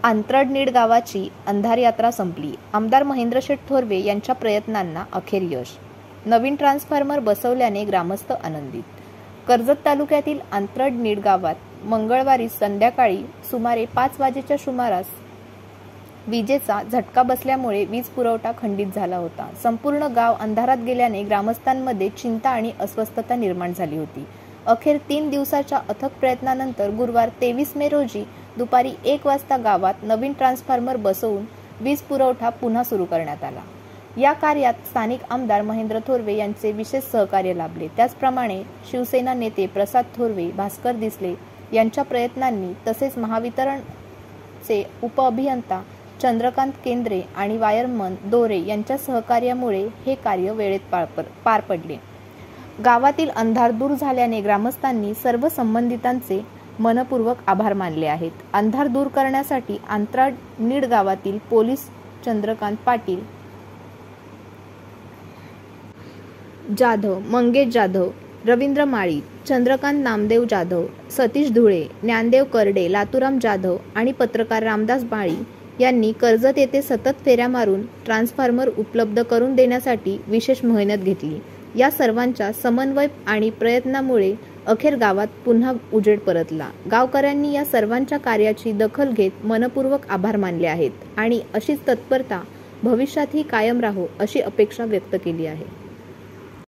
आंतरडनीड गावाची अंधार यात्रा संपली. आमदार महेंद्रशेठ थोरवे यांच्या प्रयत्नांना अखेर यश. नवीन ट्रान्सफॉर्मर बसवल्याने ग्रामस्थ आनंदित. कर्जत तालुक्यातील आंतरडनीड गावात मंगळवारी संध्याकाळी सुमारे 5 वाजेच्या सुमारास विजेचा झटका बसल्यामुळे वीज पुरवठा खंडित झाला होता. संपूर्ण गाव अंधारात गेल्याने ग्रामस्थांमध्ये चिंता आणि अस्वस्थता निर्माण झाली होती. अखेर 3 दिवसाच्या अथक प्रयत्नानंतर गुरुवार 23 मे रोजी दुपारी 1 वाजता गावात नवीन ट्रान्सफॉर्मर बसवून वीज पुरवठा पुन्हा सुरू करण्यात आला. या कार्यात स्थानिक आमदार महेंद्र थोरवे यांचे विशेष सहकार्य लाभले. त्याचप्रमाणे शिवसेना नेते प्रसाद थोरवे, भास्कर दिसले यांच्या प्रयत्नांनी तसेच महावितरणचे उपअभियंता चंद्रकांत केंद्रे आणि वायरमन दोरे यांच्या सहकार्यामुळे हे कार्य वेळेत पार पडले. गावातील अंधार दूर झाल्याने ग्रामस्थांनी सर्व संबंधितांचे मनपूर्वक आभार मानले आहेत. अंधार दूर करण्यासाठी आंतरडनीड गावातील पोलीस चंद्रकांत पाटील जाधव, मंगेश जाधव, रवींद्र माळी, चंद्रकांत नामदेव जाधव, सतीश धुळे, ज्ञानदेव करडे, लातूराम जाधव आणि पत्रकार रामदास माळी यांनी कर्जत येथे सतत फेऱ्या मारून ट्रान्सफॉर्मर उपलब्ध करून देण्यासाठी विशेष मेहनत घेतली. या सर्वांच्या समन्वय आणि प्रयत्नामुळे अखेर गावात पुन्हा उजेड परतला. गावकऱ्यांनी या सर्वांच्या कार्याची दखल घेत मनपूर्वक आभार मानले आहेत आणि अशीच तत्परता भविष्यातही कायम राहो अशी अपेक्षा व्यक्त केली आहे.